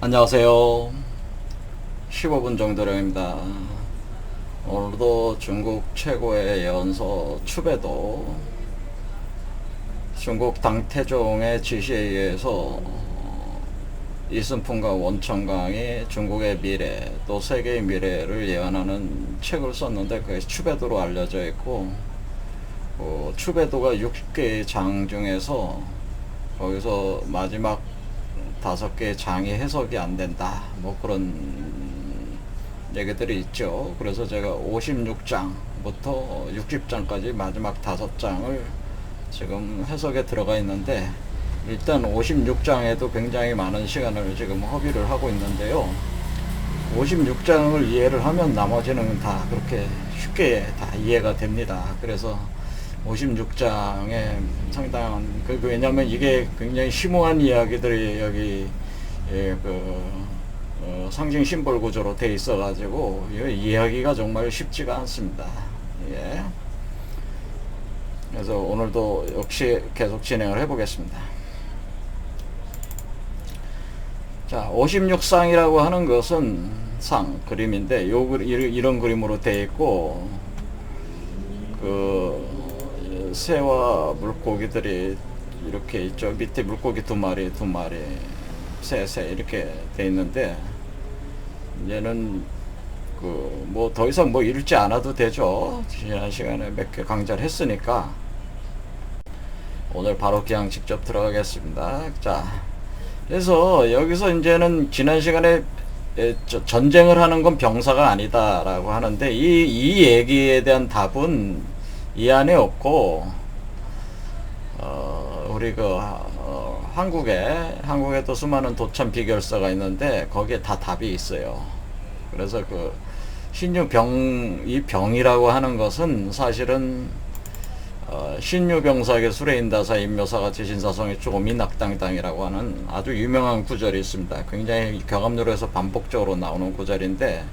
안녕하세요. 15분 정도령입니다. 오늘도 중국 최고의 예언서 추배도 중국 당태종의 지시에 의해서 이순풍과 원청강이 중국의 미래 또 세계의 미래를 예언하는 책을 썼는데 그게 추배도로 알려져 있고, 추배도가 60개의 장 중에서 거기서 마지막 5개의 장이 해석이 안 된다, 뭐 그런 얘기들이 있죠. 그래서 제가 56장부터 60장까지 마지막 5장을 지금 해석에 들어가 있는데, 일단 56장에도 굉장히 많은 시간을 지금 허비를 하고 있는데요. 56장을 이해를 하면 나머지는 다 그렇게 쉽게 다 이해가 됩니다. 그래서 56장에 상당한 왜냐면 이게 굉장히 심오한 이야기들이 여기 상징 심볼 구조로 돼 있어 가지고 이해하기가 정말 쉽지가 않습니다. 예. 그래서 오늘도 역시 계속 진행을 해 보겠습니다. 자, 56상이라고 하는 것은 그림인데 이런 그림으로 되어 있고, 새와 물고기들이 이렇게 있죠. 밑에 물고기 두 마리, 새 이렇게 돼 있는데, 얘는 뭐 더 이상 뭐 읽지 않아도 되죠. 지난 시간에 몇 개 강좌를 했으니까 오늘 바로 그냥 직접 들어가겠습니다. 자, 그래서 여기서 이제는 지난 시간에 전쟁을 하는 건 병사가 아니다라고 하는데, 이 얘기에 대한 답은 이 안에 없고, 우리 한국에도 수많은 도참 비결서가 있는데 거기에 다 답이 있어요. 그래서 이 병이라고 하는 것은 사실은 신유병사에게 수레인다사 임묘사가 지신사성이 조미낙당당이라고 하는 아주 유명한 구절이 있습니다. 굉장히 경합률에서 반복적으로 나오는 구절인데,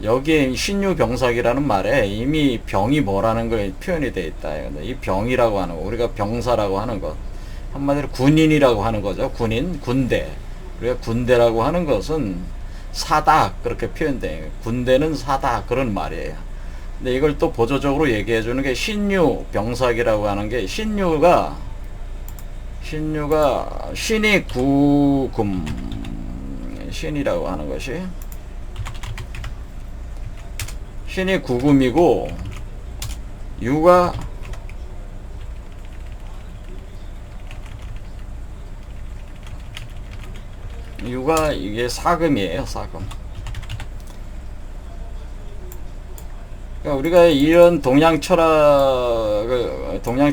여기에 신유병사기라는 말에 이미 병이 뭐라는 걸 표현이 되어 있다. 이 병이라고 하는 거, 우리가 병사라고 하는 것, 한마디로 군인이라고 하는 거죠. 군대. 우리가 군대라고 하는 것은 사다, 그렇게 표현돼요. 군대는 사다, 그런 말이에요. 근데 이걸 또 보조적으로 얘기해 주는 게 신유병사기라고 하는 게, 신유가 신이 신이라고 하는 것이 신이 구금이고, 유가 이게 사금이에요. 사금. 그러니까 우리가 이런 동양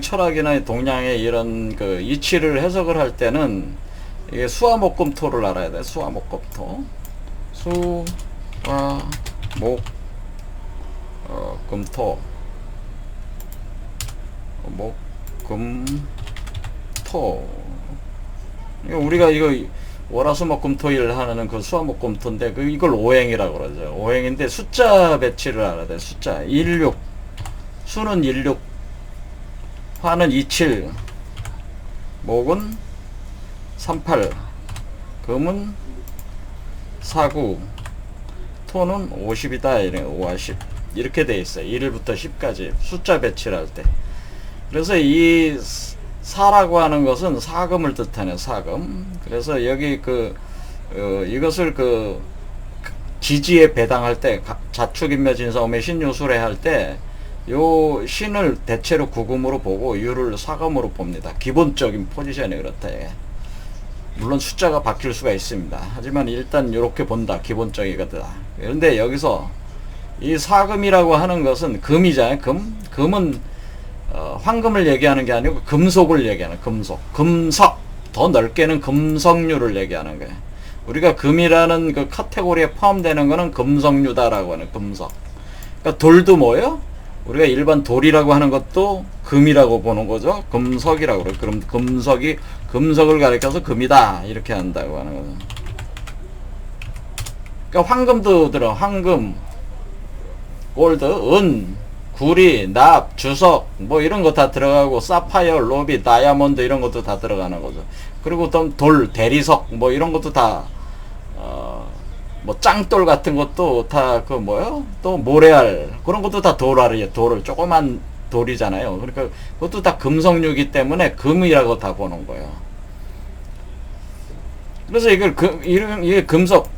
철학이나 동양의 이런 이치를 해석을 할 때는 이게 수화목금토를 알아야 돼. 수화목금토. 금토, 금토. 우리가 이거 월화수목금토일 하는 수화목금토인데 이걸 오행이라고 그러죠. 오행인데 숫자 배치를 알아야 돼. 숫자 16, 수는 16, 화는 27, 목은 38, 금은 49, 토는 50이다. 50 이렇게 돼 있어요. 1부터 10까지 숫자 배치를 할 때. 그래서 이 사라고 하는 것은 사금을 뜻하는 사금. 그래서 여기 이것을 지지에 배당할 때, 자축인묘진사오매 신유술에 할 때 요 신을 대체로 구금으로 보고 유를 사금으로 봅니다. 기본적인 포지션이 그렇다. 물론 숫자가 바뀔 수가 있습니다. 하지만 일단 이렇게 본다. 기본적이거든. 그런데 여기서 이 사금이라고 하는 것은 금이잖아요. 금은 황금을 얘기하는 게 아니고 금속을 얘기하는, 금속, 더 넓게는 금속류를 얘기하는 거예요. 우리가 금이라는 카테고리에 포함되는 거는 금속류다라고 하는, 금속. 그러니까 돌도 뭐예요? 우리가 일반 돌이라고 하는 것도 금이라고 보는 거죠. 금속이라고 그래요. 그럼 금속을 가리켜서 금이다, 이렇게 한다고 하는 거죠. 그러니까 황금도 들어. 황금, 골드, 은, 구리, 납, 주석, 뭐 이런 거 다 들어가고, 사파이어, 로비, 다이아몬드 이런 것도 다 들어가는 거죠. 그리고 또 돌, 대리석 뭐 이런 것도 다 뭐 짱돌 같은 것도 다 그 뭐요? 또 모래알 그런 것도 다 돌알이에요. 돌을 조그만 돌이잖아요. 그러니까 그것도 다 금속류이기 때문에 금이라고 다 보는 거예요. 그래서 이게 금속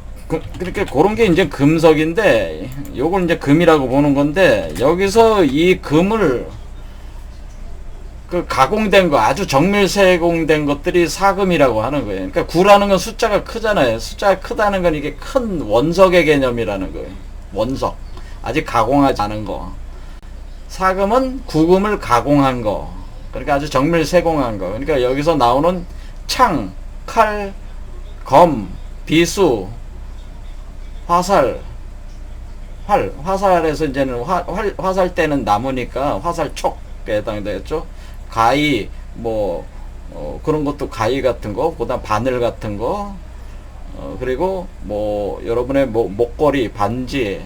그렇게 그런 게 이제 금속인데 요걸 이제 금이라고 보는 건데 여기서 이 금을 그 가공된 거 아주 정밀 세공된 것들이 사금이라고 하는 거예요. 그러니까 구라는 건 숫자가 크잖아요. 숫자가 크다는 건 이게 큰 원석의 개념이라는 거예요. 원석 아직 가공하지 않은 거. 사금은 구금을 가공한 거. 그러니까 아주 정밀 세공한 거. 그러니까 여기서 나오는 창, 칼, 검, 비수, 화살, 화살에서 이제는 화살 때는 나무니까 화살촉에 해당되겠죠. 가위, 뭐, 그런 것도 가위 같은 거, 그 다음 바늘 같은 거, 그리고 뭐, 여러분의 뭐, 목걸이, 반지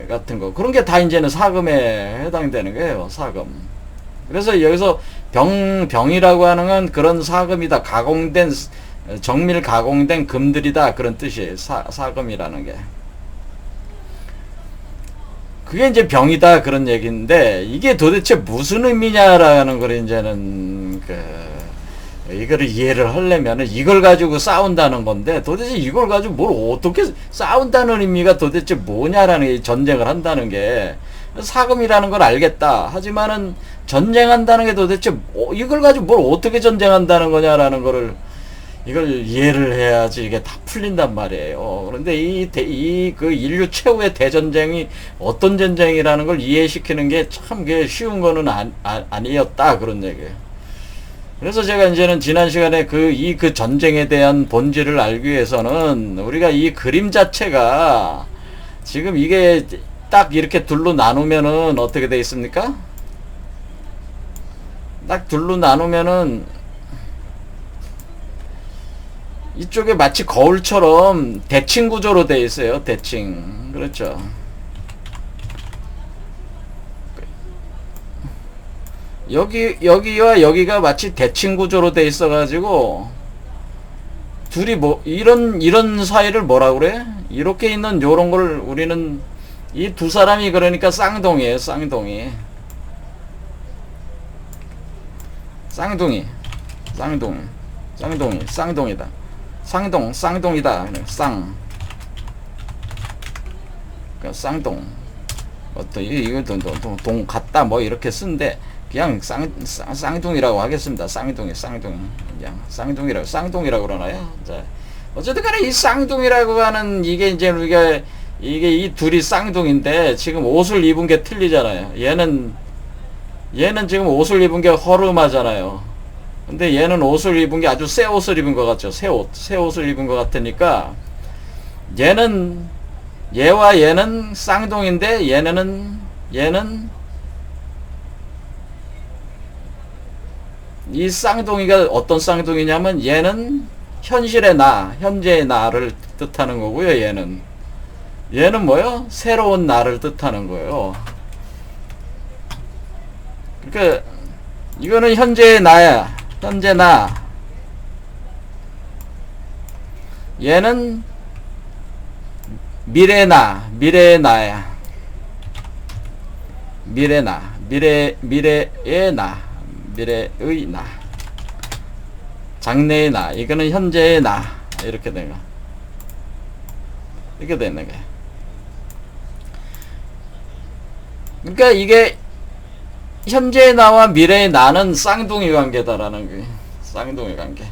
같은 거. 그런 게 다 이제는 사금에 해당되는 거예요. 사금. 그래서 여기서 병이라고 하는 건 그런 사금이다. 가공된, 정밀 가공된 금들이다. 그런 뜻이에요. 사금이라는 게. 그게 이제 병이다. 그런 얘기인데, 이게 도대체 무슨 의미냐라는 걸 이제는, 이거를 이해를 하려면은 이걸 가지고 싸운다는 건데, 도대체 이걸 가지고 뭘 어떻게 싸운다는 의미가 도대체 뭐냐라는 게 전쟁을 한다는 게, 사금이라는 걸 알겠다. 하지만은 전쟁한다는 게 도대체 이걸 가지고 뭘 어떻게 전쟁한다는 거냐라는 거를 이걸 이해를 해야지 이게 다 풀린단 말이에요. 그런데 그 인류 최후의 대전쟁이 어떤 전쟁이라는 걸 이해시키는 게 참 쉬운 거는 아니었다. 그런 얘기예요. 그래서 제가 이제는 지난 시간에 그 전쟁에 대한 본질을 알기 위해서는 우리가 이 그림 자체가 지금 이게 딱 이렇게 둘로 나누면은 어떻게 돼 있습니까? 딱 둘로 나누면은 이쪽에 마치 거울처럼 대칭 구조로 되어 있어요. 대칭. 그렇죠. 여기와 여기가 마치 대칭 구조로 되어 있어 가지고 둘이 뭐 이런 사이를 뭐라 그래? 이렇게 있는 요런 걸 우리는 이 두 사람이 그러니까 쌍둥이에요. 쌍둥이. 쌍둥이다. 쌍둥이다. 그러니까 쌍둥. 이거 동 같다 뭐 이렇게 쓴데 그냥 쌍둥이라고 하겠습니다. 쌍둥이. 그냥 쌍둥이라고 그러나요? 자, 어쨌든 간에 이 쌍둥이라고 하는 이게 이제 우리가 이게 이 둘이 쌍둥이인데 지금 옷을 입은 게 틀리잖아요. 얘는 지금 옷을 입은 게 허름하잖아요. 근데 얘는 옷을 입은 게 아주 새 옷을 입은 것 같죠. 새 옷을 입은 것 같으니까 얘와 얘는 쌍둥이인데 얘는 이 쌍둥이가 어떤 쌍둥이냐면 얘는 현재의 나를 뜻하는 거고요. 얘는 뭐요? 새로운 나를 뜻하는 거예요. 그러니까 이거는 현재의 나야. 현재 나. 얘는 미래의 나야. 미래의 나. 장래의 나. 이거는 현재의 나. 이렇게 되는 거야. 그러니까 이게 현재의 나와 미래의 나는 쌍둥이 관계다라는 게 쌍둥이 관계.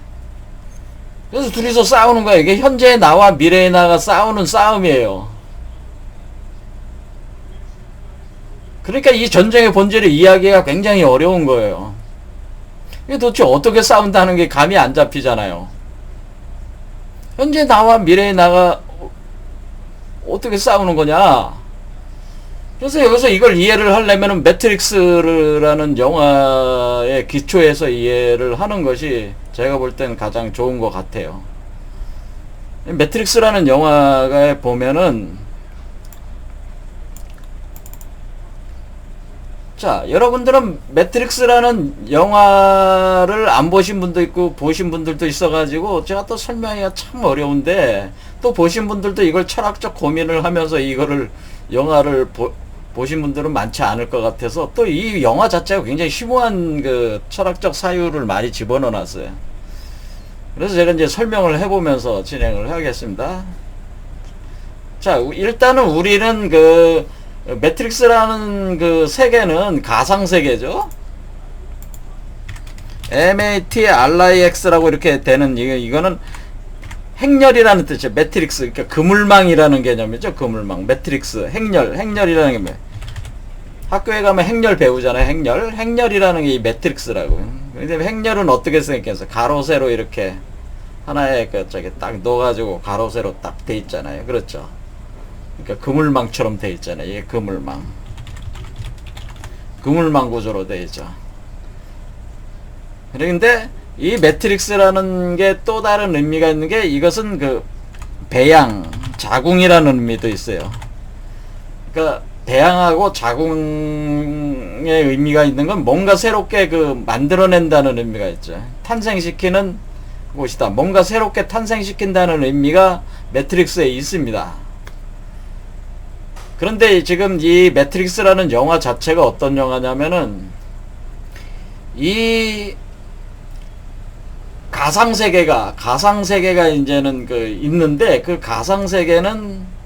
그래서 둘이서 싸우는 거야. 이게 현재의 나와 미래의 나가 싸우는 싸움이에요. 그러니까 이 전쟁의 본질을 이해하기가 굉장히 어려운 거예요. 이게 도대체 어떻게 싸운다는 게 감이 안 잡히잖아요. 현재 나와 미래의 나가 어떻게 싸우는 거냐. 그래서 여기서 이걸 이해를 하려면 매트릭스라는 영화의 기초에서 이해를 하는 것이 제가 볼 땐 가장 좋은 것 같아요. 매트릭스라는 영화에 보면은 자, 여러분들은 매트릭스라는 영화를 안 보신 분도 있고 보신 분들도 있어가지고 제가 또 설명하기가 참 어려운데, 또 보신 분들도 이걸 철학적 고민을 하면서 이거를 영화를 보신 분들은 많지 않을 것 같아서, 또 이 영화 자체가 굉장히 심오한 그 철학적 사유를 많이 집어넣어 놨어요. 그래서 제가 이제 설명을 해보면서 진행을 하겠습니다. 자, 일단은 우리는 그 매트릭스라는 그 세계는 가상세계죠. MATRIX라고 이렇게 되는, 이거는 행렬이라는 뜻이죠. 매트릭스, 그러니까 그물망이라는 개념이죠. 그물망, 매트릭스, 행렬이라는 게 뭐예요? 학교에 가면 행렬 배우잖아요. 행렬이라는 게 이 매트릭스라고. 근데 행렬은 어떻게 생겼어요? 가로 세로 이렇게 하나에 그 저기 딱 넣어가지고 가로 세로 딱 돼 있잖아요. 그렇죠? 그러니까 그물망처럼 돼 있잖아요. 이게 그물망 구조로 돼 있죠. 그런데 이 매트릭스라는 게 또 다른 의미가 있는 게, 이것은 그 배양, 자궁이라는 의미도 있어요. 그러니까 배양하고 자궁의 의미가 있는 건 뭔가 새롭게 그 만들어낸다는 의미가 있죠. 탄생시키는 곳이다. 뭔가 새롭게 탄생시킨다는 의미가 매트릭스에 있습니다. 그런데 지금 이 매트릭스라는 영화 자체가 어떤 영화냐면은, 이 가상세계가 이제는 그 있는데, 그 가상세계는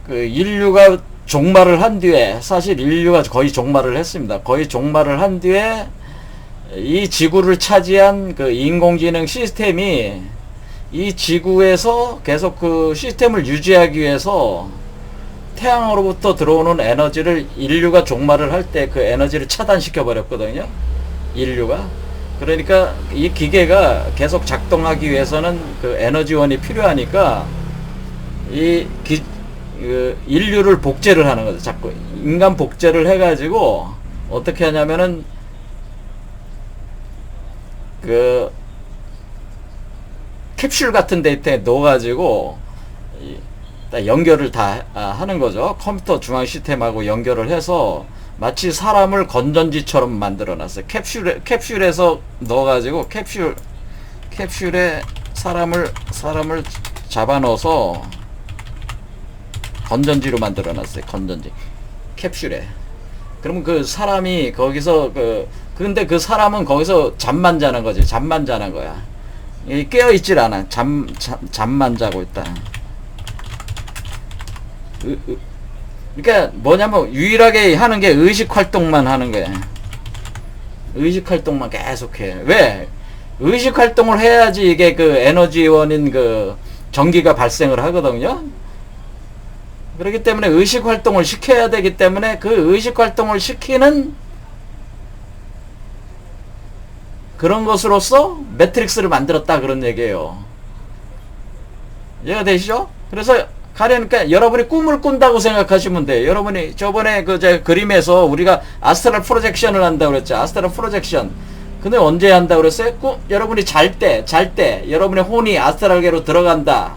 그 인류가 종말을 한 뒤에, 사실 인류가 거의 종말을 했습니다. 거의 종말을 한 뒤에 이 지구를 차지한 그 인공지능 시스템이 이 지구에서 계속 그 시스템을 유지하기 위해서 태양으로부터 들어오는 에너지를, 인류가 종말을 할 때 그 에너지를 차단시켜 버렸거든요. 인류가. 그러니까 이 기계가 계속 작동하기 위해서는 그 에너지원이 필요하니까 그 인류를 복제를 하는 거죠. 자꾸 인간 복제를 해가지고 어떻게 하냐면은 그 캡슐 같은 데이터에 넣어가지고 연결을 다 하는 거죠. 컴퓨터 중앙 시스템하고 연결을 해서 마치 사람을 건전지처럼 만들어 놨어요. 캡슐에서 넣어가지고 캡슐에 사람을 잡아 넣어서 건전지로 만들어 놨어요. 건전지 캡슐에. 그러면 그 사람이 거기서 근데 그 사람은 거기서 잠만 자는 거지. 잠만 자는 거야. 깨어 있질 않아. 잠만 자고 있다. 그러니까 뭐냐면 유일하게 하는 게 의식 활동만 하는 거야. 의식 활동만 계속해. 왜? 의식 활동을 해야지 이게 그 에너지원인 그 전기가 발생을 하거든요. 그렇기 때문에 의식 활동을 시켜야 되기 때문에 그 의식 활동을 시키는 그런 것으로서 매트릭스를 만들었다, 그런 얘기예요. 이해가 되시죠? 그래서 가려니까 여러분이 꿈을 꾼다고 생각하시면 돼요. 여러분이 저번에 제 그림에서 우리가 아스트랄 프로젝션을 한다고 그랬죠. 아스트랄 프로젝션. 근데 언제 한다고 그랬어요? 여러분이 잘 때 여러분의 혼이 아스트랄계로 들어간다.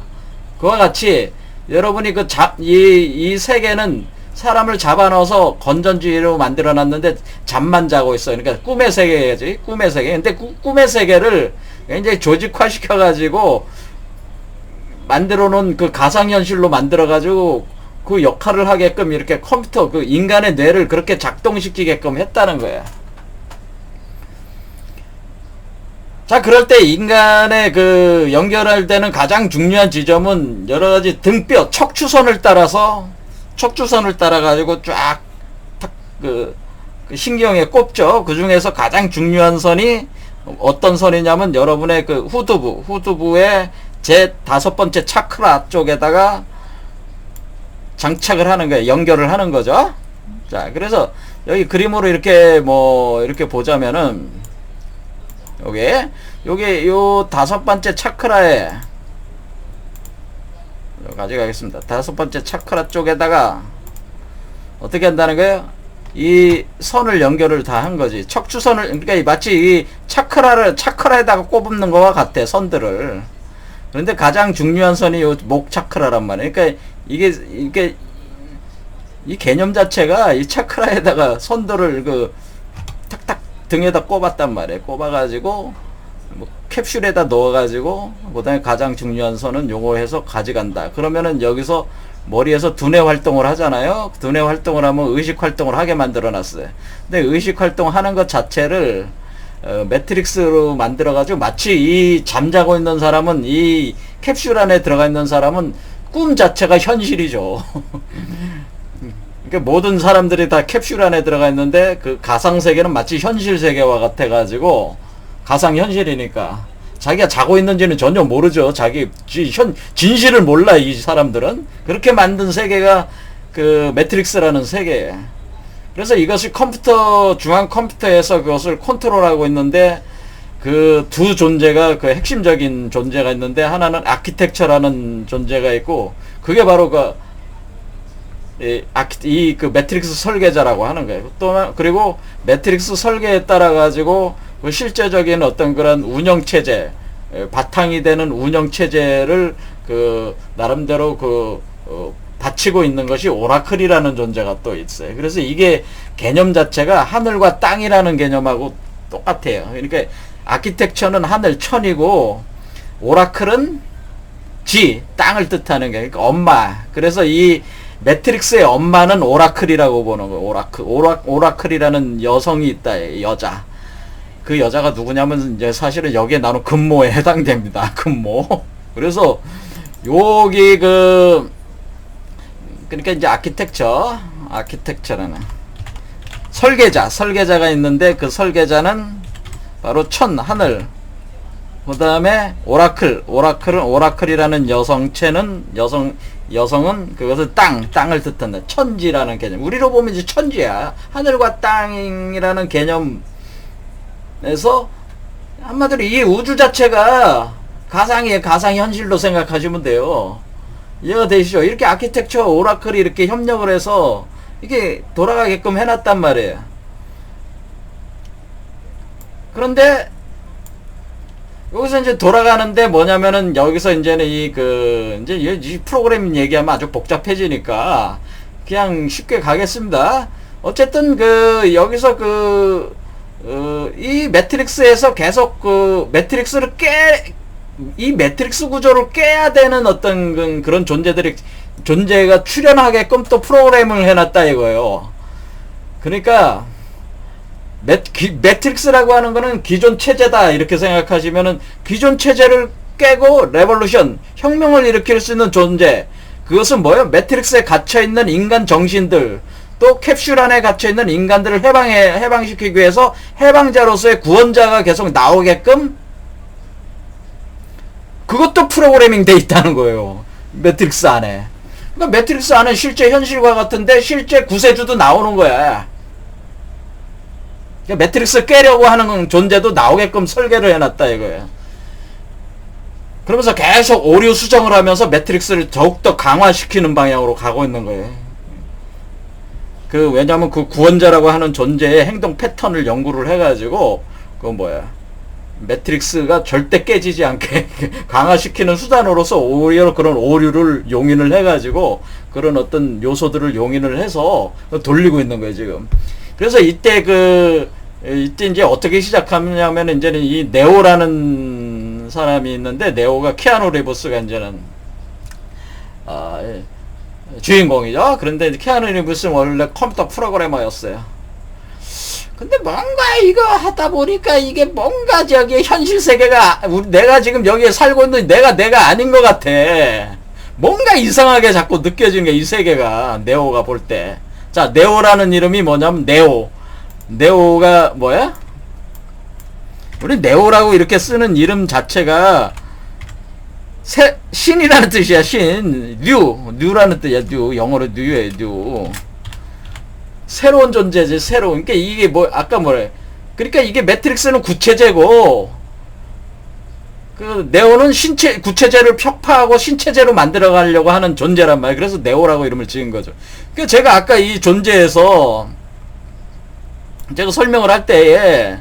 그와 같이 여러분이 이 세계는 사람을 잡아넣어서 건전지로 만들어 놨는데 잠만 자고 있어요. 그러니까 꿈의 세계지. 꿈의 세계. 근데 꿈의 세계를 굉장히 조직화 시켜가지고 만들어 놓은 그 가상현실로 만들어 가지고 그 역할을 하게끔 이렇게 컴퓨터, 그 인간의 뇌를 그렇게 작동시키게끔 했다는 거야. 자, 그럴 때 인간의 그 연결할 때는 가장 중요한 지점은 여러 가지 등뼈, 척추선을 따라 가지고 쫙 그 신경에 꼽죠. 그 중에서 가장 중요한 선이 어떤 선이냐면 여러분의 그 후두부의 제 5번째 차크라 쪽에다가 장착을 하는 거예요. 연결을 하는 거죠. 자, 그래서 여기 그림으로 이렇게 이렇게 보자면은 요게 요 5번째 차크라에 가져가겠습니다. 5번째 차크라 쪽에다가 어떻게 한다는 거예요? 이 선을 연결을 다 한 거지. 척추선을, 그러니까 마치 이 차크라에다가 꼽는 거와 같아, 선들을. 그런데 가장 중요한 선이 요 목 차크라란 말이에요. 그러니까 이게 이 개념 자체가 이 차크라에다가 선도를 그 탁탁 등에다 꼽았단 말이에요. 꼽아가지고 뭐 캡슐에다 넣어가지고 그다음에 가장 중요한 선은 요거 해서 가져간다. 그러면은 여기서 머리에서 두뇌 활동을 하잖아요. 두뇌 활동을 하면 의식 활동을 하게 만들어 놨어요. 근데 의식 활동하는 것 자체를 매트릭스로 만들어 가지고 마치 이 잠자고 있는 사람은, 이 캡슐 안에 들어가 있는 사람은 꿈 자체가 현실이죠. 그러니까 모든 사람들이 다 캡슐 안에 들어가 있는데 그 가상 세계는 마치 현실 세계와 같아 가지고, 가상 현실이니까 자기가 자고 있는지는 전혀 모르죠. 자기 진실을 몰라 이 사람들은. 그렇게 만든 세계가 그 매트릭스라는 세계예요. 그래서 이것이 컴퓨터, 중앙 컴퓨터에서 그것을 컨트롤하고 있는데, 그 두 존재가, 그 핵심적인 존재가 있는데, 하나는 아키텍처라는 존재가 있고, 그게 바로 그 매트릭스 설계자라고 하는 거예요. 또, 그리고 매트릭스 설계에 따라 가지고, 그 실제적인 어떤 그런 운영체제, 바탕이 되는 운영체제를 그, 나름대로 받치고 있는 것이 오라클이라는 존재가 또 있어요. 그래서 이게 개념 자체가 하늘과 땅이라는 개념하고 똑같아요. 그러니까 아키텍처는 하늘 천이고, 오라클은 땅을 뜻하는 게, 그러니까 엄마. 그래서 이 매트릭스의 엄마는 오라클이라고 보는 거예요. 오라클이라는 여성이 있다. 여자. 그 여자가 누구냐면 이제 사실은 여기에 나오는 금모에 해당됩니다. 금모. 그래서 여기 그러니까 이제 아키텍처라는 설계자가 있는데, 그 설계자는 바로 하늘, 그 다음에 오라클이라는 여성은 그것을 땅을 뜻한다. 천지라는 개념. 우리로 보면 이제 천지야. 하늘과 땅이라는 개념에서 한마디로 이 우주 자체가 가상이에요. 가상현실로 생각하시면 돼요. 이해가 되시죠? 이렇게 아키텍처, 오라클이 이렇게 협력을 해서 이게 돌아가게끔 해놨단 말이에요. 그런데 여기서 이제 돌아가는데 뭐냐면은, 여기서 이제는 이제 이 프로그램 얘기하면 아주 복잡해지니까 그냥 쉽게 가겠습니다. 어쨌든 여기서 이 매트릭스에서 계속 이 매트릭스 구조를 깨야 되는 어떤 그런 존재가 출현하게끔 또 프로그램을 해놨다 이거예요. 그러니까 매트릭스라고 하는 거는 기존 체제다 이렇게 생각하시면은, 기존 체제를 깨고 레볼루션, 혁명을 일으킬 수 있는 존재, 그것은 뭐예요? 매트릭스에 갇혀있는 인간 정신들, 또 캡슐 안에 갇혀있는 인간들을 해방시키기 위해서 해방자로서의 구원자가 계속 나오게끔, 그것도 프로그래밍 돼 있다는 거예요. 매트릭스 안에. 그러니까 매트릭스 안에 실제 현실과 같은데 실제 구세주도 나오는 거야. 그러니까 매트릭스 깨려고 하는 존재도 나오게끔 설계를 해놨다 이거예요. 그러면서 계속 오류 수정을 하면서 매트릭스를 더욱더 강화시키는 방향으로 가고 있는 거예요. 왜냐면 그 구원자라고 하는 존재의 행동 패턴을 연구를 해가지고, 매트릭스가 절대 깨지지 않게 강화시키는 수단으로서 오히려 그런 오류를 용인을 해가지고, 그런 어떤 요소들을 용인을 해서 돌리고 있는 거예요, 지금. 그래서 이때 이제 어떻게 시작하냐면, 이제는 이 네오라는 사람이 있는데, 네오가 키아누 리브스가 이제는, 주인공이죠. 그런데 키아누 리브스는 원래 컴퓨터 프로그래머였어요. 근데 뭔가 이거 하다 보니까 이게 뭔가 저기 현실 세계가, 내가 지금 여기에 살고 있는 내가 아닌 것 같아. 뭔가 이상하게 자꾸 느껴지는 게 이 세계가, 네오가 볼 때. 자, 네오라는 이름이 뭐냐면 네오가 뭐야? 우리 네오라고 이렇게 쓰는 이름 자체가 신이라는 뜻이야. 뉴라는 뜻이야. 영어로 뉴예요. 뉴. 새로운 존재지, 새로운. 그러니까 이게 아까 뭐래. 그러니까 이게 매트릭스는 구체제고, 네오는 구체제를 격파하고 신체제로 만들어 가려고 하는 존재란 말이에요. 그래서 네오라고 이름을 지은 거죠. 그러니까 제가 아까 이 존재에서 제가 설명을 할 때에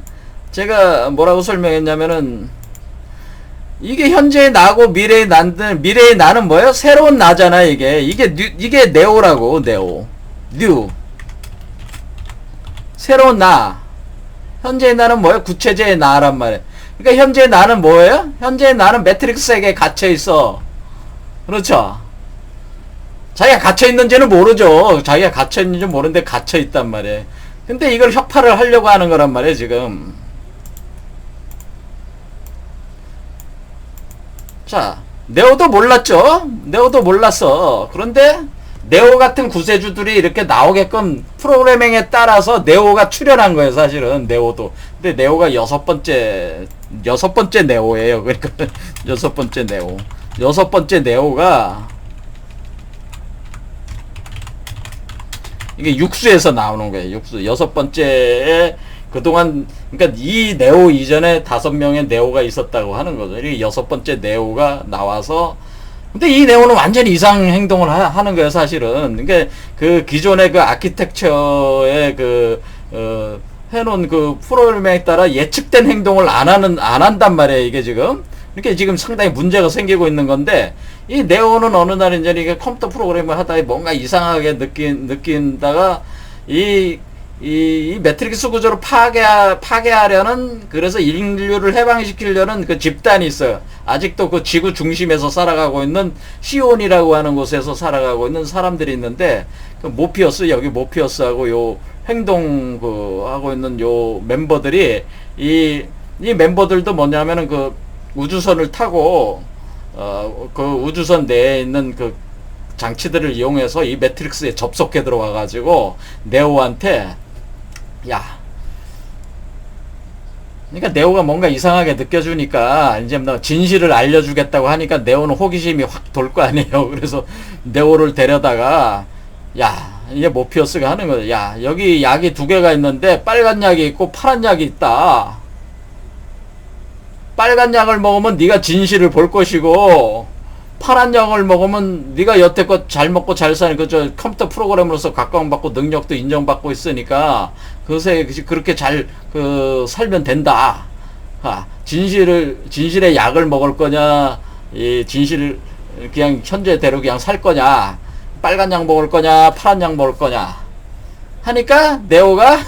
제가 뭐라고 설명했냐면은, 이게 현재의 나고 미래의 나는 뭐예요? 새로운 나잖아, 이게 네오라고, 네오. new. 새로운 나. 현재의 나는 뭐예요? 구체제의 나란 말이에요. 그러니까 현재의 나는 뭐예요? 현재의 나는 매트릭스 세계에 갇혀 있어. 그렇죠? 자기가 갇혀 있는지는 모르죠. 자기가 갇혀 있는지 모르는데 갇혀 있단 말이에요. 근데 이걸 혁파를 하려고 하는 거란 말이에요, 지금. 자, 네오도 몰랐죠? 네오도 몰랐어. 그런데 네오 같은 구세주들이 이렇게 나오게끔 프로그래밍에 따라서 네오가 출연한 거예요, 사실은. 네오도. 근데 네오가 여섯 번째 네오예요. 그러니까 여섯 번째 네오. 여섯 번째 네오가 이게 육수에서 나오는 거예요. 육수. 여섯 번째에 그동안, 그러니까 이 네오 이전에 5명의 네오가 있었다고 하는 거죠. 이 여섯 번째 네오가 나와서, 근데 이 네오는 완전히 이상 행동을 하는 거예요, 사실은. 그러니까 그 기존의 그 아키텍처의 해놓은 그 프로그램에 따라 예측된 행동을 안 한단 말이에요, 이게 지금. 그러니까 지금 상당히 문제가 생기고 있는 건데, 이 네오는 어느 날 이제 이게 컴퓨터 프로그램을 하다가 뭔가 이상하게 느낀다가, 이 매트릭스 구조를 파괴하려는, 그래서 인류를 해방시키려는 그 집단이 있어요. 아직도 그 지구 중심에서 살아가고 있는 시온이라고 하는 곳에서 살아가고 있는 사람들이 있는데, 그 모피어스, 여기 모피어스하고 요 행동 하고 있는 요 멤버들이, 이 멤버들도 뭐냐면은 그 우주선을 타고, 그 우주선 내에 있는 그 장치들을 이용해서 이 매트릭스에 접속해 들어와가지고, 네오한테, 야, 그러니까 네오가 뭔가 이상하게 느껴주니까 이제 너 진실을 알려주겠다고 하니까 네오는 호기심이 확 돌 거 아니에요. 그래서 네오를 데려다가, 야, 이제 모피어스가 하는 거예요. 야, 여기 약이 2개가 있는데 빨간 약이 있고 파란 약이 있다. 빨간 약을 먹으면 네가 진실을 볼 것이고, 파란 약을 먹으면 네가 여태껏 잘 먹고 잘 사는 저 컴퓨터 프로그램으로서 각광받고 능력도 인정받고 있으니까 그것에 그렇게 잘 살면 된다. 진실의 약을 먹을 거냐, 이 진실을 그냥 현재대로 그냥 살 거냐, 빨간 약 먹을 거냐, 파란 약 먹을 거냐 하니까 네오가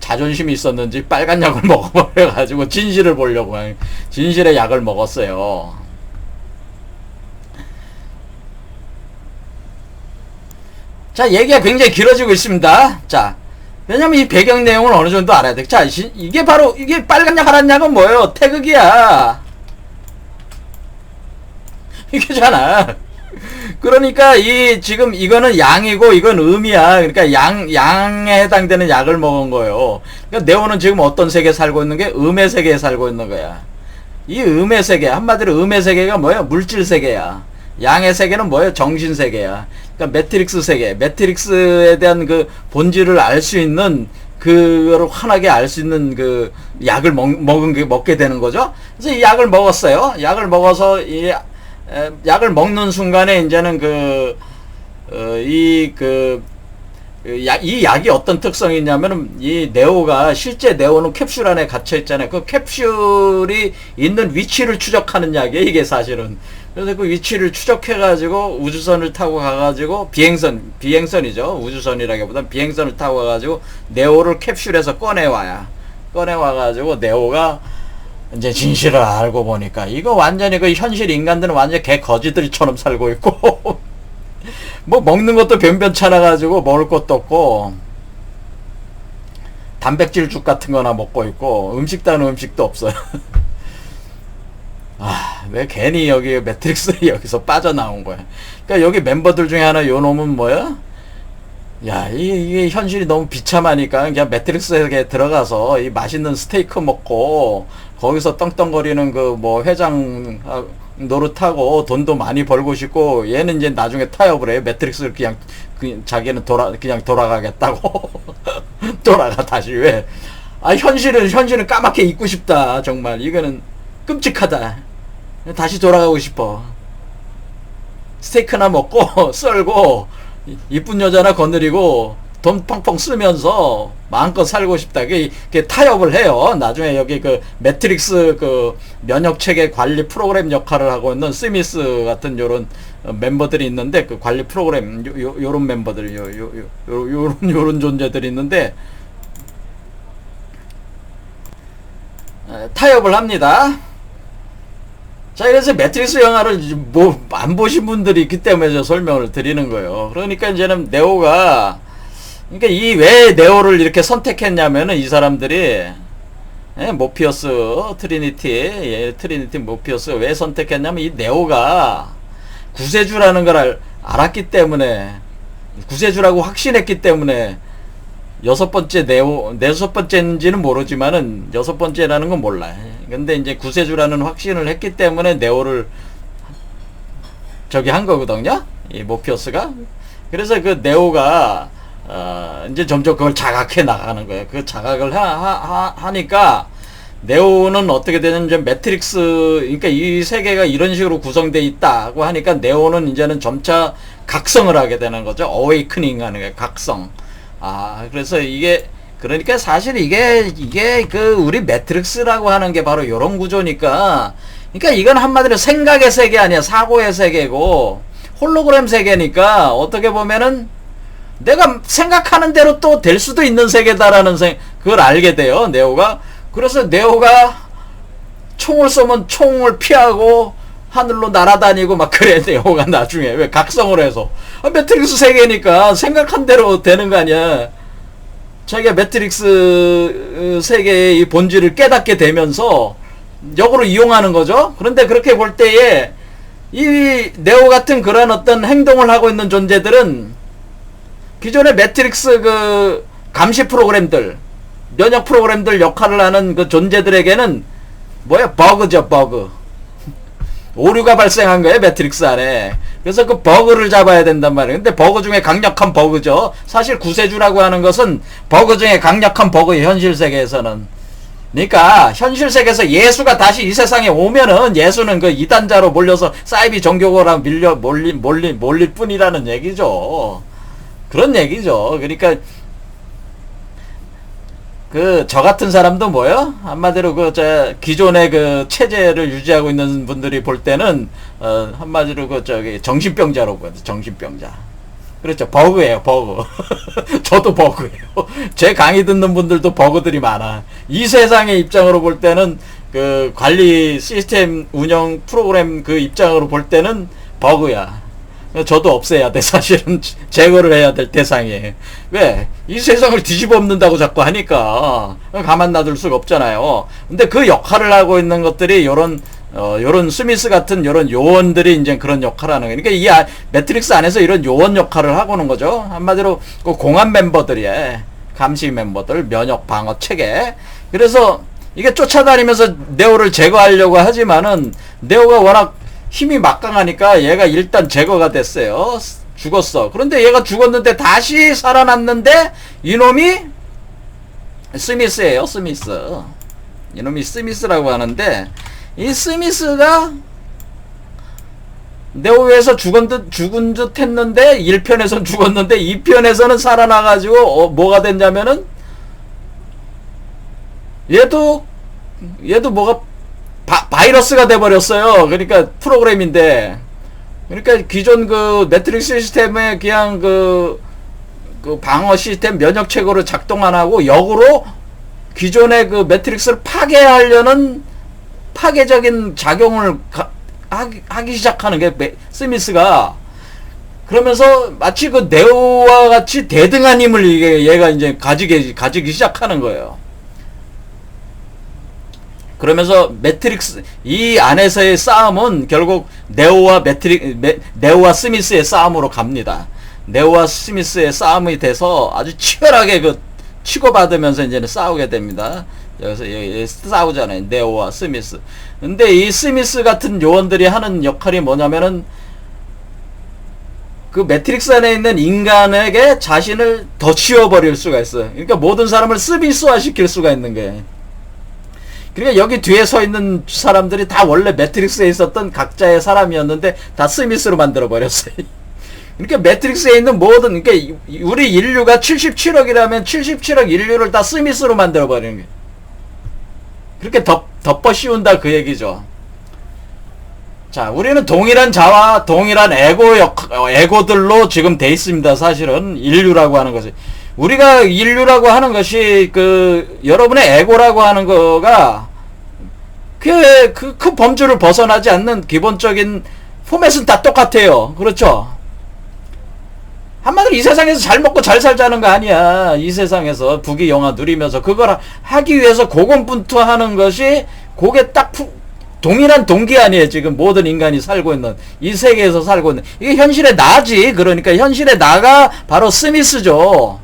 자존심이 있었는지 빨간 약을 먹어버려가지고 진실을 보려고 진실의 약을 먹었어요. 자, 얘기가 굉장히 길어지고 있습니다. 자, 왜냐면 이 배경 내용을 어느 정도 알아야 돼. 자, 이게 바로, 이게 빨간 약, 파란 약은 뭐예요? 태극이야. 이게잖아. 그러니까 지금 이거는 양이고 이건 음이야. 그러니까 양에 해당되는 약을 먹은 거예요. 그러니까 네오는 지금 어떤 세계에 살고 있는 게 음의 세계에 살고 있는 거야. 이 음의 세계, 한마디로 음의 세계가 뭐예요? 물질 세계야. 양의 세계는 뭐예요? 정신 세계야. 그러니까 매트릭스 세계, 매트릭스에 대한 그 본질을 알 수 있는, 그거를 환하게 알 수 있는 그 약을 먹게 되는 거죠. 그래서 이 약을 먹었어요. 약을 먹어서 약을 먹는 순간에 이제는 이 약이 어떤 특성이 있냐면은, 이 네오가, 실제 네오는 캡슐 안에 갇혀 있잖아요. 그 캡슐이 있는 위치를 추적하는 약이에요, 이게 사실은. 그래서 그 위치를 추적해가지고 우주선을 타고 가가지고, 비행선이죠. 우주선이라기보단 비행선을 타고 가가지고 네오를 캡슐에서 꺼내와가지고 네오가 이제 진실을 알고 보니까, 이거 완전히 그 현실 인간들은 완전히 개 거지들처럼 살고 있고, 뭐 먹는 것도 변변찮아가지고 먹을 것도 없고, 단백질죽 같은 거나 먹고 있고, 음식다는 음식도 없어요. 왜 괜히 여기 매트릭스 여기서 빠져나온 거야. 그러니까 여기 멤버들 중에 하나, 요 놈은 뭐야? 야, 이게 현실이 너무 비참하니까 그냥 매트릭스에 들어가서 이 맛있는 스테이크 먹고, 거기서 덩덩거리는 회장 노릇하고 돈도 많이 벌고 싶고, 얘는 이제 나중에 타협을 해요. 매트릭스를 자기는 그냥 돌아가겠다고. 돌아가, 다시. 왜? 현실은 까맣게 잊고 싶다. 정말. 이거는 끔찍하다. 다시 돌아가고 싶어. 스테이크나 먹고, 썰고, 이쁜 여자나 거느리고, 돈 펑펑 쓰면서 마음껏 살고 싶다. 그게 타협을 해요. 나중에 여기 그 매트릭스 그 면역체계 관리 프로그램 역할을 하고 있는 스미스 같은 요런 멤버들이 있는데, 그 관리 프로그램 요런 멤버들이 요런 존재들이 있는데 타협을 합니다. 자, 그래서 매트릭스 영화를 뭐 안 보신 분들이 있기 때문에 저 설명을 드리는 거예요. 그러니까 이제는 네오가, 그러니까 이 왜 네오를 이렇게 선택했냐면은 이 사람들이 모피어스 트리니티 모피어스 왜 선택했냐면 이 네오가 구세주라는 걸 알았기 때문에, 구세주라고 확신했기 때문에 여섯 번째인지는 모르지만은 여섯 번째라는 건 몰라. 근데 이제 구세주라는 확신을 했기 때문에 네오를 저기 한 거거든요. 이 모피어스가. 그래서 그 네오가 이제 점점 그걸 자각해 나가는 거예요. 그 자각을 하니까 네오는 어떻게 되냐면 이제 매트릭스, 그러니까 이 세계가 이런 식으로 구성되어 있다고 하니까 네오는 이제는 점차 각성을 하게 되는 거죠. 어웨이크닝 하는 거예요. 각성. 그래서 이게, 그러니까 사실 이게 그 우리 매트릭스라고 하는 게 바로 이런 구조니까, 그러니까 이건 한마디로 생각의 세계 아니야. 사고의 세계고 홀로그램 세계니까 어떻게 보면은 내가 생각하는 대로 또 될 수도 있는 세계다라는 그걸 알게 돼요, 네오가. 그래서 네오가 총을 쏘면 총을 피하고 하늘로 날아다니고 막 그래, 네오가 나중에. 왜? 각성을 해서. 매트릭스 세계니까 생각한 대로 되는 거 아니야. 자기가 매트릭스 세계의 이 본질을 깨닫게 되면서 역으로 이용하는 거죠. 그런데 그렇게 볼 때에 이 네오 같은 그런 어떤 행동을 하고 있는 존재들은 기존의 매트릭스 그 감시 프로그램들, 면역 프로그램들 역할을 하는 그 존재들에게는 뭐야? 버그죠, 버그. 오류가 발생한 거예요, 매트릭스 안에. 그래서 그 버그를 잡아야 된단 말이에요. 근데 버그 중에 강력한 버그죠. 사실 구세주라고 하는 것은 버그 중에 강력한 버그예요, 현실 세계에서는. 그러니까 현실 세계에서 예수가 다시 이 세상에 오면은 예수는 그 이단자로 몰려서 사이비 종교고랑 몰릴 뿐이라는 얘기죠. 그런 얘기죠. 그러니까 그 저 같은 사람도 뭐요? 한마디로 그 저 기존의 그 체제를 유지하고 있는 분들이 볼 때는 한마디로 그 저기 정신병자로 보여요. 정신병자. 그렇죠. 버그예요, 버그. 저도 버그예요. 제 강의 듣는 분들도 버그들이 많아. 이 세상의 입장으로 볼 때는 그 관리 시스템 운영 프로그램 그 입장으로 볼 때는 버그야. 저도 없애야 돼. 사실은 제거를 해야 될 대상이에요. 왜? 이 세상을 뒤집어 엎는다고 자꾸 하니까 가만 놔둘 수가 없잖아요. 근데 그 역할을 하고 있는 것들이 요런 스미스 같은 요런 요원들이 이제 그런 역할을 하는 거예요. 그러니까 이 매트릭스 안에서 이런 요원 역할을 하고 있는 거죠. 한마디로 그 공안 멤버들이에요. 감시 멤버들, 면역 방어 체계. 그래서 이게 쫓아다니면서 네오를 제거하려고 하지만은 네오가 워낙 힘이 막강하니까 얘가 일단 제거가 됐어요. 죽었어. 그런데 얘가 죽었는데 다시 살아났는데 이놈이 스미스예요. 스미스. 이놈이 스미스라고 하는데 이 스미스가 네오에서 죽은 듯 했는데 1편에선 죽었는데 2편에서는 살아나가지고 뭐가 됐냐면은 얘도 뭐가 바이러스가 돼버렸어요. 그러니까 프로그램인데, 그러니까 기존 그 매트릭스 시스템의 그냥 그 방어 시스템 면역 체계로 작동 안 하고 역으로 기존의 그 매트릭스를 파괴하려는 파괴적인 작용을 하기 시작하는 게 스미스가. 그러면서 마치 그 네오와 같이 대등한 힘을 얘가 이제 가지기 시작하는 거예요. 그러면서 매트릭스 이 안에서의 싸움은 결국 네오와 스미스의 싸움으로 갑니다. 네오와 스미스의 싸움이 돼서 아주 치열하게 그 치고받으면서 이제는 싸우게 됩니다. 여기서 싸우잖아요. 네오와 스미스. 근데 이 스미스 같은 요원들이 하는 역할이 뭐냐면은 그 매트릭스 안에 있는 인간에게 자신을 더 치워버릴 수가 있어요. 그러니까 모든 사람을 스미스화 시킬 수가 있는 거예요. 그러니까 여기 뒤에 서 있는 사람들이 다 원래 매트릭스에 있었던 각자의 사람이었는데 다 스미스로 만들어 버렸어요. 그러니까 매트릭스에 있는 모든, 그러니까 우리 인류가 77억이라면 77억 인류를 다 스미스로 만들어버리는 거예요. 그렇게 덮어 씌운다 그 얘기죠. 자, 우리는 동일한 자와 동일한 에고들로 지금 돼 있습니다. 사실은 인류라고 하는 것이, 우리가 인류라고 하는 것이 여러분의 에고라고 하는 거가 그 범주를 벗어나지 않는 기본적인 포맷은 다 똑같아요. 그렇죠? 한마디로 이 세상에서 잘 먹고 잘 살자는 거 아니야. 이 세상에서 부귀 영화 누리면서 그걸 하기 위해서 고군분투하는 것이 그게 딱 동일한 동기 아니에요. 지금 모든 인간이 살고 있는 이 세계에서 살고 있는 이게 현실의 나지. 그러니까 현실의 나가 바로 스미스죠.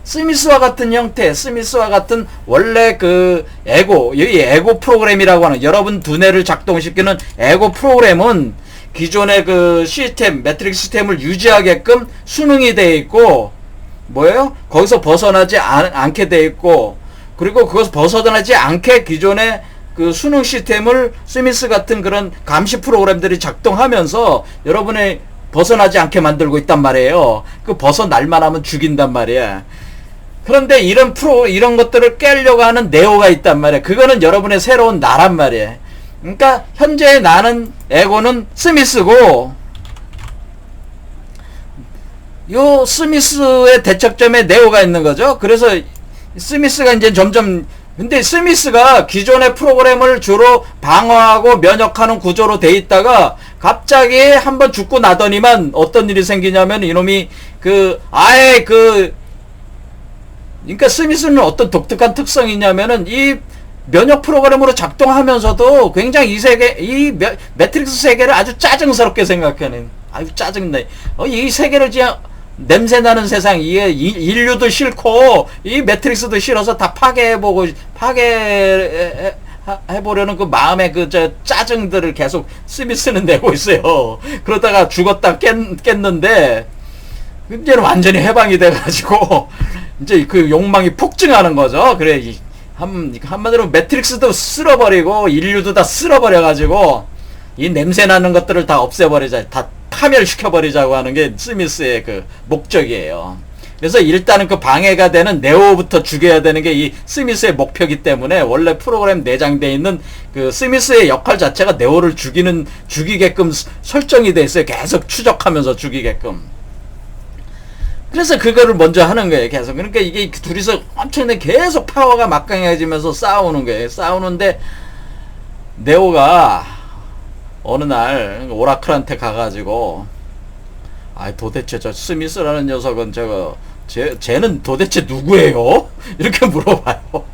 스미스와 같은 형태, 스미스와 같은 원래 이 에고 프로그램이라고 하는, 여러분 두뇌를 작동시키는 에고 프로그램은 기존의 시스템, 매트릭스 시스템을 유지하게끔 수능이 되어 있고, 뭐예요? 거기서 벗어나지 않게 되어 있고, 그리고 그것을 벗어나지 않게 기존의 수능 시스템을 스미스 같은 그런 감시 프로그램들이 작동하면서 여러분의 벗어나지 않게 만들고 있단 말이에요. 벗어날만 하면 죽인단 말이야. 그런데 이런 것들을 깨려고 하는 네오가 있단 말이야. 그거는 여러분의 새로운 나란 말이야. 그러니까 현재의 나는, 에고는 스미스고, 요 스미스의 대척점에 네오가 있는 거죠. 그래서 스미스가 이제 점점, 근데 스미스가 기존의 프로그램을 주로 방어하고 면역하는 구조로 돼 있다가 갑자기 한번 죽고 나더니만 어떤 일이 생기냐면 이놈이 그러니까 스미스는 어떤 독특한 특성이 있냐면은 이 면역 프로그램으로 작동하면서도 굉장히 매트릭스 세계를 아주 짜증스럽게 생각하는, 아유 짜증나. 이 세계를 그냥 냄새나는 세상, 인류도 싫고 이 매트릭스도 싫어서 다 파괴해보려는 그 마음의 짜증들을 계속 스미스는 내고 있어요. 그러다가 죽었다 깼는데 이제는 완전히 해방이 돼가지고 이제 그 욕망이 폭증하는 거죠. 그래, 한마디로 매트릭스도 쓸어버리고 인류도 다 쓸어버려가지고 이 냄새나는 것들을 다 없애버리자, 다 파멸시켜버리자고 하는 게 스미스의 목적이에요. 그래서 일단은 방해가 되는 네오부터 죽여야 되는 게 이 스미스의 목표이기 때문에 원래 프로그램 내장되어 있는 스미스의 역할 자체가 네오를 죽이게끔 설정이 돼 있어요. 계속 추적하면서 죽이게끔. 그래서 그거를 먼저 하는 거예요. 계속. 그러니까 이게 둘이서 엄청나게 계속 파워가 막강해지면서 싸우는 거예요. 싸우는데 네오가 어느 날 오라클한테 가가지고, 도대체 저 스미스라는 녀석은 쟤는 도대체 누구예요? 이렇게 물어봐요.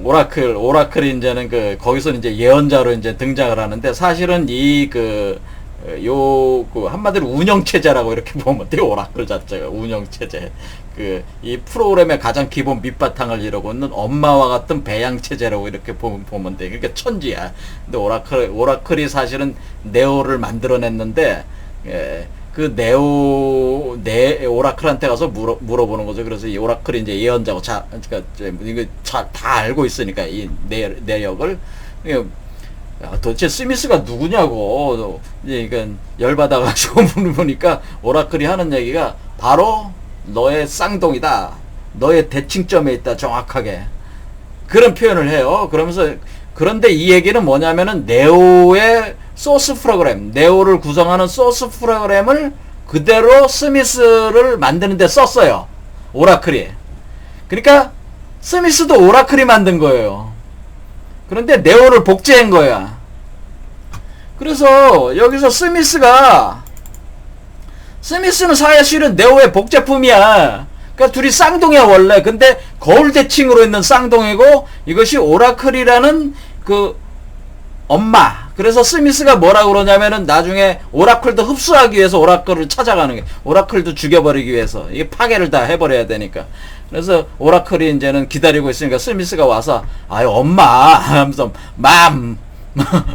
오라클이 이제는 거기서 이제 예언자로 이제 등장을 하는데, 사실은 한마디로 운영체제라고 이렇게 보면 돼요. 오라클 자체가 운영체제. 이 프로그램의 가장 기본 밑바탕을 이루고 있는 엄마와 같은 배양체제라고 이렇게 보면 돼. 그러니까 천지야. 근데 오라클이 사실은 네오를 만들어냈는데, 오라클한테 가서 물어보는 거죠. 그래서 이 오라클이 이제 예언자고, 그러니까 이거 다 알고 있으니까 이 내역을. 도대체 스미스가 누구냐고 이제 열받아가지고 물어보니까 오라클이 하는 얘기가 바로 너의 쌍둥이다, 너의 대칭점에 있다, 정확하게 그런 표현을 해요. 그러면서, 그런데 이 얘기는 뭐냐면은 네오의 소스 프로그램, 네오를 구성하는 소스 프로그램을 그대로 스미스를 만드는 데 썼어요, 오라클이. 그러니까 스미스도 오라클이 만든 거예요. 그런데 네오를 복제한 거야. 그래서 여기서 스미스는 사실은 네오의 복제품이야. 그러니까 둘이 쌍둥이야 원래. 근데 거울 대칭으로 있는 쌍둥이고, 이것이 오라클이라는 엄마. 그래서 스미스가 뭐라고 그러냐면은 나중에 오라클도 흡수하기 위해서 오라클을 찾아가는 게, 오라클도 죽여버리기 위해서 이게 파괴를 다 해버려야 되니까. 그래서 오라클이 이제는 기다리고 있으니까 스미스가 와서 엄마 하면서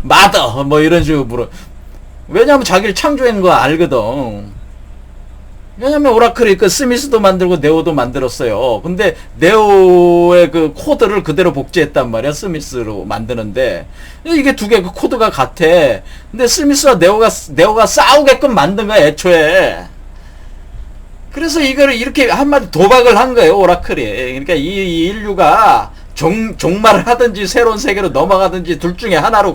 마더 뭐 이런 식으로 물어. 왜냐면 자기를 창조한 거 알거든. 왜냐면 오라클이 그 스미스도 만들고 네오도 만들었어요. 근데 네오의 그 코드를 그대로 복제했단 말이야. 스미스로 만드는데 이게 두 개 그 코드가 같아. 근데 스미스와 네오가 싸우게끔 만든 거야 애초에. 그래서 이거를 이렇게 한마디 도박을 한 거예요 오라클이. 그러니까 이 인류가 종말을 하든지 새로운 세계로 넘어가든지 둘 중에 하나로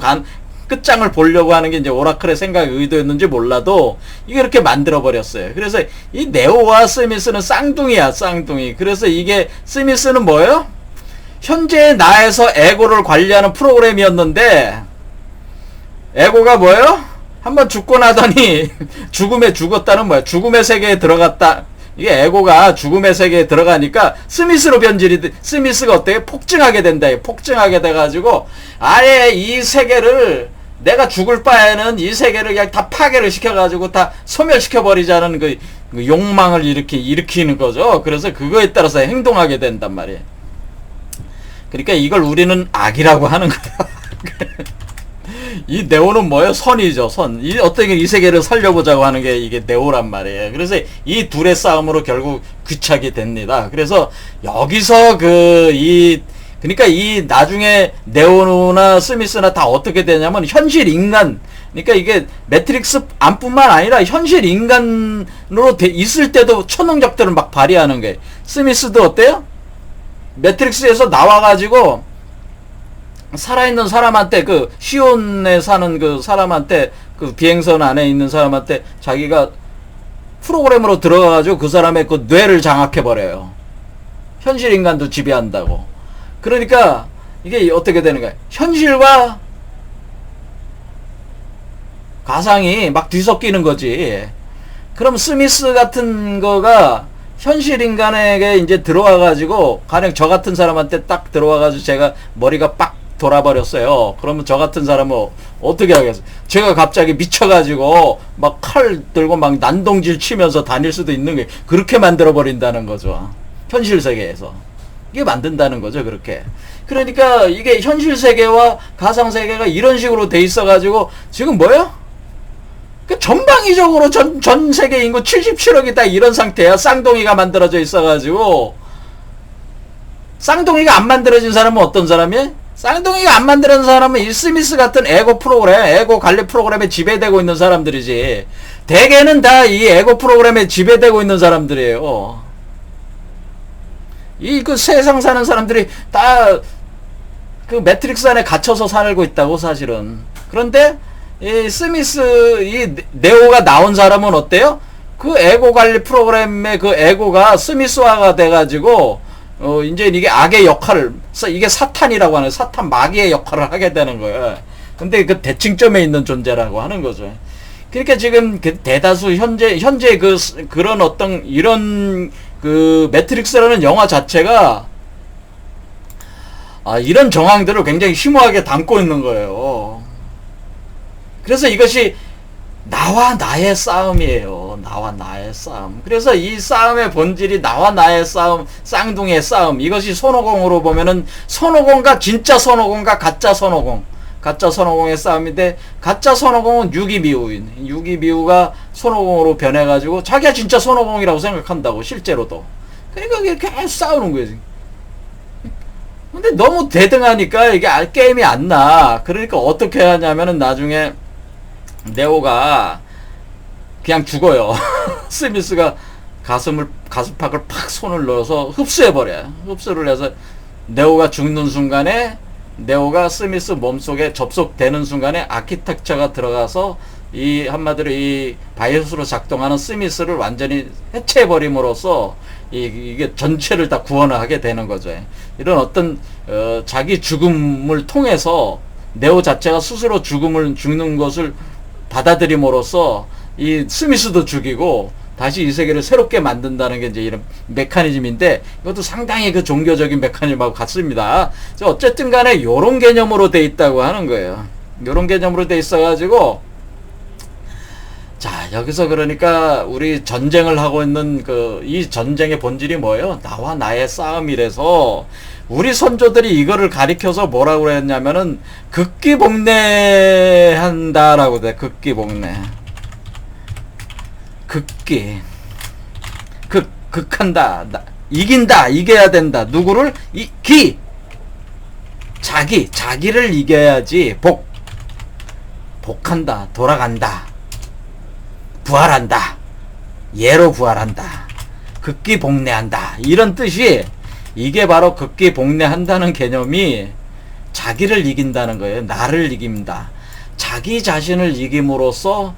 끝장을 보려고 하는 게 이제 오라클의 생각의 의도였는지 몰라도 이게 이렇게 만들어 버렸어요. 그래서 이 네오와 스미스는 쌍둥이야, 쌍둥이. 그래서 이게 스미스는 뭐예요? 현재의 나에서 에고를 관리하는 프로그램이었는데 에고가 뭐예요? 한번 죽고 나더니 죽음에 죽었다는 뭐야? 죽음의 세계에 들어갔다. 이게 에고가 죽음의 세계에 들어가니까 스미스로 스미스가 어때요? 폭증하게 된다. 폭증하게 돼가지고 아예 이 세계를 내가 죽을 바에는 이 세계를 그냥 다 파괴를 시켜가지고 다 소멸시켜버리자는 그 욕망을 일으키는 거죠. 그래서 그거에 따라서 행동하게 된단 말이에요. 그러니까 이걸 우리는 악이라고 하는 거예요. 이 네오는 뭐예요? 선이죠, 선. 어떻게 이 세계를 살려보자고 하는 게 이게 네오란 말이에요. 그래서 이 둘의 싸움으로 결국 귀착이 됩니다. 그래서 여기서 그러니까 이 나중에 네오나 스미스나 다 어떻게 되냐면 현실 인간, 그러니까 이게 매트릭스 안뿐만 아니라 현실 인간으로 있을 때도 초능력들을 막 발휘하는 거예요. 스미스도 어때요? 매트릭스에서 나와가지고 살아있는 사람한테 그 시온에 사는 그 사람한테 그 비행선 안에 있는 사람한테 자기가 프로그램으로 들어가가지고 그 사람의 그 뇌를 장악해버려요. 현실 인간도 지배한다고. 그러니까 이게 어떻게 되는 거야? 현실과 가상이 막 뒤섞이는 거지. 그럼 스미스 같은 거가 현실 인간에게 이제 들어와가지고 가령 저 같은 사람한테 딱 들어와가지고 제가 머리가 빡 돌아버렸어요. 그러면 저 같은 사람은 어떻게 하겠어요? 제가 갑자기 미쳐가지고 막 칼 들고 막 난동질 치면서 다닐 수도 있는 게 그렇게 만들어버린다는 거죠. 현실 세계에서. 이게 만든다는 거죠, 그렇게. 그러니까 이게 현실 세계와 가상 세계가 이런 식으로 돼 있어가지고 지금 뭐예요? 전방위적으로 전 세계 인구 77억이 딱 이런 상태야. 쌍둥이가 만들어져 있어가지고. 쌍둥이가 안 만들어진 사람은 어떤 사람이에요? 쌍둥이가 안 만드는 사람은 이 스미스 같은 에고 관리 프로그램에 지배되고 있는 사람들이지. 대개는 다 이 에고 프로그램에 지배되고 있는 사람들이에요. 그 세상 사는 사람들이 다 그 매트릭스 안에 갇혀서 살고 있다고 사실은. 그런데 이 스미스 이 네오가 나온 사람은 어때요? 그 에고 관리 프로그램의 그 에고가 스미스화가 돼가지고 이제 이게 악의 역할을 이게 사탄이라고 하는 사탄 마귀의 역할을 하게 되는 거예요. 근데 그 대칭점에 있는 존재라고 하는 거죠. 그러니까 지금 그 대다수 현재 그런 어떤 이런 그 매트릭스라는 영화 자체가 이런 정황들을 굉장히 심오하게 담고 있는 거예요. 그래서 이것이 나와 나의 싸움이에요. 나와 나의 싸움. 그래서 이 싸움의 본질이 나와 나의 싸움, 쌍둥이의 싸움. 이것이 손오공으로 보면은 손오공과 진짜 손오공과 가짜 손오공. 가짜 손오공의 싸움인데 가짜 손오공은 유기미우인. 유기미우가 손오공으로 변해가지고 자기가 진짜 손오공이라고 생각한다고 실제로도. 그러니까 이렇게 싸우는 거지. 근데 너무 대등하니까 이게 게임이 안 나. 그러니까 어떻게 하냐면은 나중에 네오가 그냥 죽어요. 스미스가 가슴팍을 팍 손을 넣어서 흡수해버려요. 흡수를 해서 네오가 죽는 순간에 네오가 스미스 몸속에 접속되는 순간에 아키텍처가 들어가서 이 한마디로 이 바이오스로 작동하는 스미스를 완전히 해체해버림으로써 이게 전체를 다 구원하게 되는 거죠. 이런 어떤 자기 죽음을 통해서 네오 자체가 스스로 죽는 것을 받아들임으로써 이 스미스도 죽이고 다시 이 세계를 새롭게 만든다는 게 이제 이런 메커니즘인데 이것도 상당히 그 종교적인 메커니즘하고 같습니다. 어쨌든 간에 요런 개념으로 돼 있다고 하는 거예요. 요런 개념으로 돼 있어가지고 자 여기서 그러니까 우리 전쟁을 하고 있는 이 전쟁의 본질이 뭐예요? 나와 나의 싸움이라서 우리 선조들이 이거를 가리켜서 뭐라고 그랬냐면은 극기복례한다라고 돼. 극기복례. 극기. 극한다. 이긴다. 이겨야 된다. 누구를? 자기를 이겨야지. 복한다. 돌아간다. 부활한다. 예로 부활한다. 극기복내한다. 이런 뜻이, 이게 바로 극기복내한다는 개념이 자기를 이긴다는 거예요. 나를 이긴다. 자기 자신을 이김으로써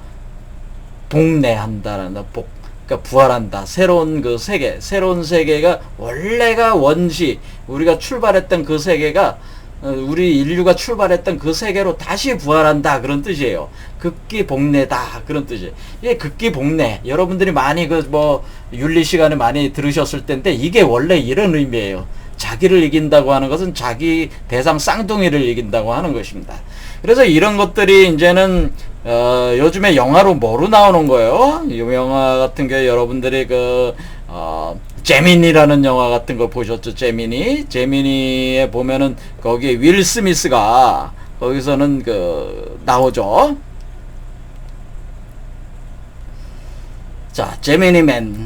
복내한다는, 그러니까 부활한다. 새로운 그 세계, 새로운 세계가 원래가 원시, 우리가 출발했던 그 세계가, 우리 인류가 출발했던 그 세계로 다시 부활한다. 그런 뜻이에요. 극기복내다. 그런 뜻이에요. 이게 극기복내. 여러분들이 많이 윤리 시간에 많이 들으셨을 텐데, 이게 원래 이런 의미예요. 자기를 이긴다고 하는 것은 자기 대상 쌍둥이를 이긴다고 하는 것입니다. 그래서 이런 것들이 이제는 요즘에 영화로 뭐로 나오는 거예요? 이 영화 같은 게 여러분들이 제미니라는 영화 같은 거 보셨죠? 제미니에 보면은 거기에 윌 스미스가 거기서는 나오죠. 자,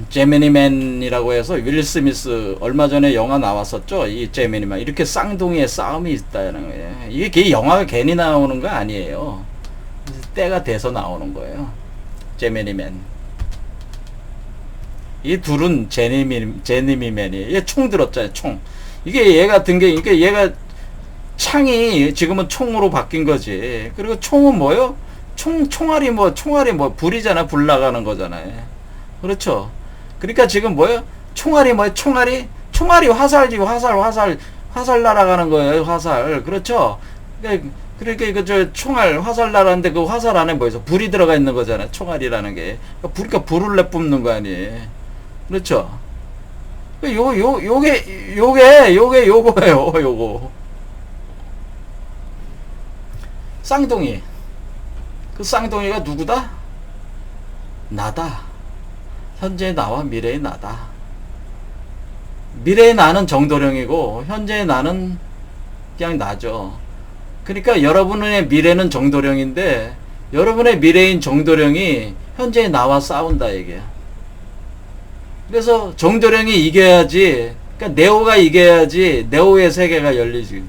제미니맨이라고 해서 윌 스미스 얼마 전에 영화 나왔었죠. 이 제미니맨 이렇게 쌍둥이의 싸움이 있다는 거예요. 이게 영화가 괜히 나오는 거 아니에요. 때가 돼서 나오는 거예요. 제미니맨. 이 둘은 제니미맨이에요. 얘 총 들었잖아요. 총. 이게 얘가 이게 얘가 창이 지금은 총으로 바뀐 거지. 그리고 총은 뭐요? 총알이 불이잖아. 불 나가는 거잖아요. 그렇죠. 그러니까 지금 뭐예요? 총알이 화살지. 화살 날아가는 거예요. 화살. 그렇죠. 그러니까 저 총알 화살 날아가는데 그 화살 안에 뭐 있어? 불이 들어가 있는 거잖아요. 총알이라는 게. 그러니까 불을 내뿜는 거 아니에요. 그렇죠. 요거예요. 쌍둥이. 그 쌍둥이가 누구다? 나다. 현재의 나와 미래의 나다. 미래의 나는 정도령이고 현재의 나는 그냥 나죠. 그러니까 여러분의 미래는 정도령인데 여러분의 미래인 정도령이 현재의 나와 싸운다 얘기야. 그래서 정도령이 이겨야지, 그러니까 네오가 이겨야지 네오의 세계가 열리지.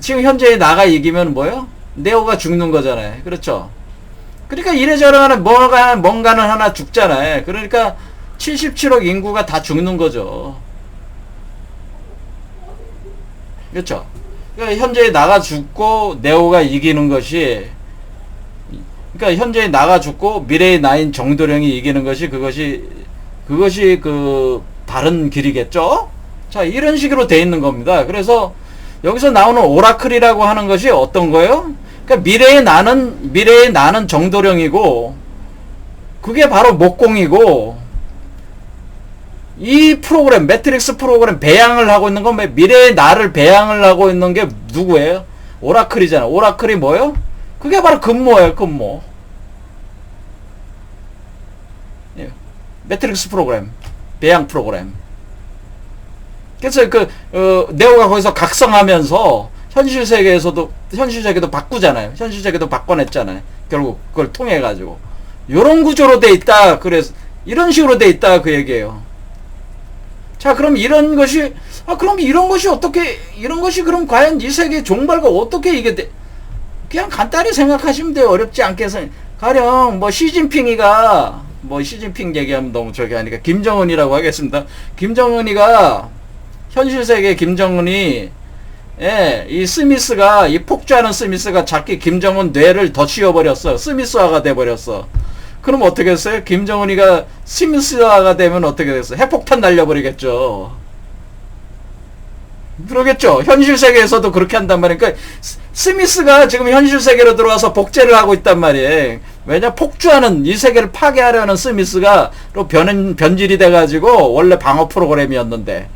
지금 현재의 나가 이기면 뭐요? 네오가 죽는 거잖아요. 그렇죠? 그러니까 이래저래 뭔가는 하나 죽잖아요. 그러니까 77억 인구가 다 죽는 거죠. 그렇죠? 그러니까 현재의 나가 죽고 네오가 이기는 것이, 그러니까 현재의 나가 죽고 미래의 나인 정도령이 이기는 것이 그것이 바른 길이겠죠? 자, 이런 식으로 돼 있는 겁니다. 그래서 여기서 나오는 오라클이라고 하는 것이 어떤 거예요? 그러니까 미래의 나는 정도령이고 그게 바로 목공이고, 이 프로그램, 매트릭스 프로그램 배양을 하고 있는 건 미래의 나를 배양을 하고 있는 게 누구예요? 오라클이잖아. 오라클이 뭐예요? 그게 바로 근모예요. 근모. 매트릭스 프로그램, 배양 프로그램. 그래서 네오가 거기서 각성하면서 현실 세계도 바꾸잖아요. 현실 세계도 바꿔냈잖아요. 결국 그걸 통해 가지고 요런 구조로 돼 있다. 그래서 이런 식으로 돼 있다 그 얘기예요. 자, 그럼 이런 것이 그럼 과연 이 세계 종말과 어떻게 이게 돼? 그냥 간단히 생각하시면 돼요. 어렵지 않게 해서. 가령 시진핑 얘기하면 너무 저기 하니까 김정은이라고 하겠습니다. 김정은이가 현실 세계 김정은이, 이 스미스가, 이 폭주하는 스미스가 자기 김정은 뇌를 더 씌워버렸어. 스미스화가 돼버렸어. 그럼 어떻게 했어요? 김정은이가 스미스화가 되면 어떻게 됐어? 핵폭탄 날려버리겠죠. 그러겠죠. 현실 세계에서도 그렇게 한단 말이에요. 그러니까 스미스가 지금 현실 세계로 들어와서 복제를 하고 있단 말이에요. 왜냐? 폭주하는, 이 세계를 파괴하려는 스미스가 또 변질이 돼가지고 원래 방어 프로그램이었는데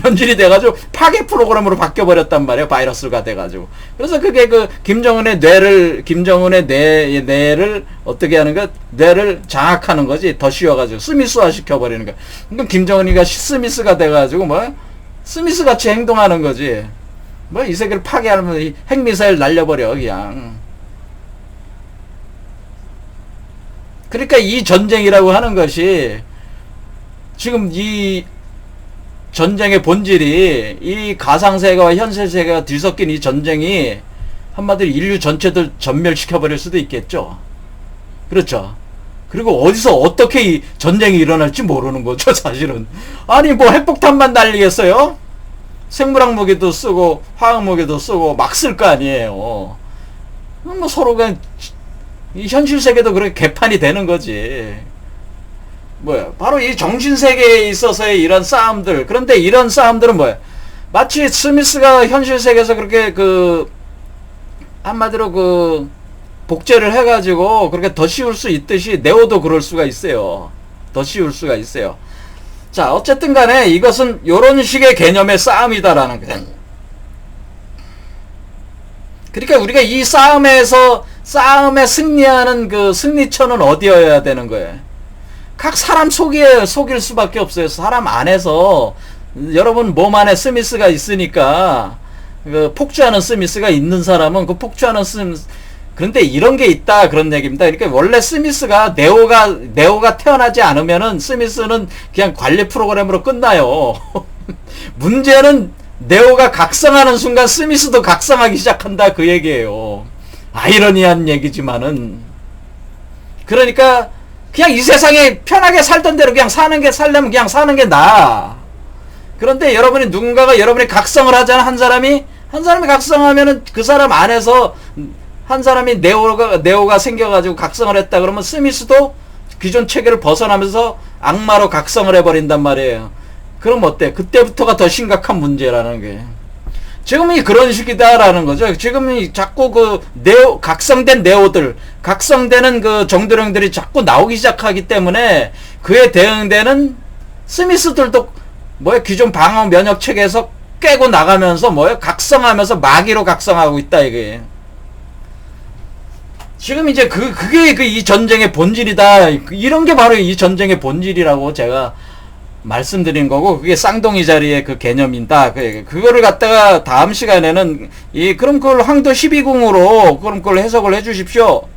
변질이 돼가지고 파괴 프로그램으로 바뀌어버렸단 말이에요. 바이러스가 돼가지고. 그래서 그게 김정은의 뇌를 어떻게 하는 거야? 뇌를 장악하는 거지. 더 씌워가지고 스미스화 시켜버리는 거야. 그럼 김정은이가 스미스가 돼가지고 스미스 같이 행동하는 거지. 이 세계를 파괴하면 핵미사일 날려버려 그냥. 그러니까 이 전쟁이라고 하는 것이 지금 이 전쟁의 본질이 이 가상세계와 현실세계가 뒤섞인 이 전쟁이 한마디로 인류 전체를 전멸시켜버릴 수도 있겠죠. 그렇죠. 그리고 어디서 어떻게 이 전쟁이 일어날지 모르는 거죠, 사실은. 아니, 뭐 핵폭탄만 날리겠어요? 생물학 무기도 쓰고, 화학 무기도 쓰고, 막 쓸 거 아니에요. 뭐 서로 그냥, 이 현실 세계도 그렇게 개판이 되는 거지. 뭐야. 바로 이 정신세계에 있어서의 이런 싸움들. 그런데 이런 싸움들은 뭐야. 마치 스미스가 현실 세계에서 그렇게 한마디로 복제를 해가지고 그렇게 더 씌울 수 있듯이 네오도 그럴 수가 있어요. 더 씌울 수가 있어요. 자, 어쨌든 간에 이것은 요런 식의 개념의 싸움이다라는 거예요. 그러니까 우리가 이 싸움에 승리하는 그 승리처는 어디여야 되는 거예요? 각 사람 속일 수밖에 없어요. 사람 안에서, 여러분 몸 안에 스미스가 있으니까, 폭주하는 스미스가 있는 사람은 그 폭주하는 스미스, 그런데 이런 게 있다 그런 얘기입니다. 그러니까 원래 스미스가 네오가 태어나지 않으면은 스미스는 그냥 관리 프로그램으로 끝나요. 문제는 네오가 각성하는 순간 스미스도 각성하기 시작한다 그 얘기예요. 아이러니한 얘기지만은, 그러니까 그냥 이 세상에 편하게 살던 대로 그냥 살려면 그냥 사는 게 나아. 그런데 누군가가 여러분이 각성을 하잖아. 한 사람이 각성하면은 그 사람 안에서 한 사람이 네오가 생겨가지고 각성을 했다 그러면 스미스도 기존 체계를 벗어나면서 악마로 각성을 해버린단 말이에요. 그럼 어때? 그때부터가 더 심각한 문제라는 게. 지금이 그런 식이다라는 거죠. 지금이 자꾸 각성된 네오들, 각성되는 그 정도령들이 자꾸 나오기 시작하기 때문에 그에 대응되는 스미스들도 기존 방어 면역 체계에서 깨고 나가면서 각성하면서 마귀로 각성하고 있다 이게. 지금 이제 그게 이 전쟁의 본질이다. 이런 게 바로 이 전쟁의 본질이라고 제가 말씀드린 거고, 그게 쌍둥이 자리의 그 개념이다. 그거를 갖다가 다음 시간에는 그럼 그걸 황도 12궁으로 그럼 그걸 해석을 해 주십시오.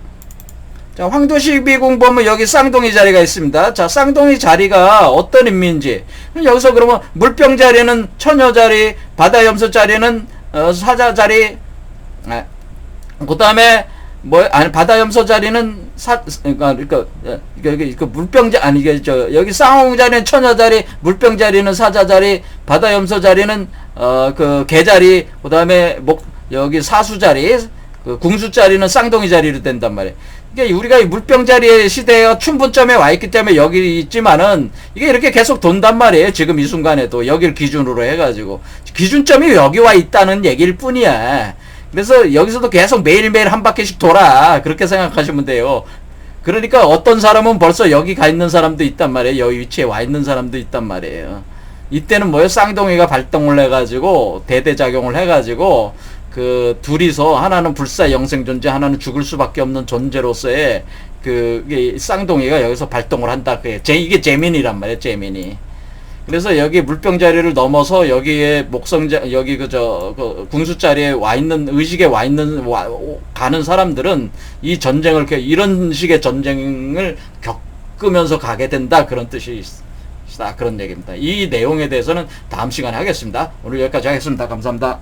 자, 황도 12궁 보면 여기 쌍둥이 자리가 있습니다. 자, 쌍둥이 자리가 어떤 의미인지. 여기서 그러면 물병 자리는 처녀 자리, 바다 염소 자리는 사자 자리, 그 다음에 바다 염소 자리는 물병 자리, 여기 쌍홍 자리는 처녀 자리, 물병 자리는 사자 자리, 바다 염소 자리는 개 자리, 그 다음에 여기 사수 자리, 궁수 자리는 쌍둥이 자리로 된단 말이에요. 그러니까 우리가 이 물병 자리의 시대에 춘분점에 와 있기 때문에 여기 있지만은 이게 이렇게 계속 돈단 말이에요. 지금 이 순간에도 여기를 기준으로 해가지고 기준점이 여기 와 있다는 얘기일 뿐이야. 그래서 여기서도 계속 매일매일 한 바퀴씩 돌아. 그렇게 생각하시면 돼요. 그러니까 어떤 사람은 벌써 여기 가 있는 사람도 있단 말이에요. 여기 위치에 와 있는 사람도 있단 말이에요. 이때는 쌍둥이가 발동을 해가지고 대대작용을 해가지고 둘이서 하나는 불사 영생 존재, 하나는 죽을 수밖에 없는 존재로서의 쌍둥이가 여기서 발동을 한다. 이게 제민이란 말이에요. 제민이. 그래서 여기 물병 자리를 넘어서 여기에 여기 궁수 자리에 와 있는, 의식에 가는 사람들은 이 전쟁을, 이런 식의 전쟁을 겪으면서 가게 된다. 그런 뜻이 있다. 그런 얘기입니다. 이 내용에 대해서는 다음 시간에 하겠습니다. 오늘 여기까지 하겠습니다. 감사합니다.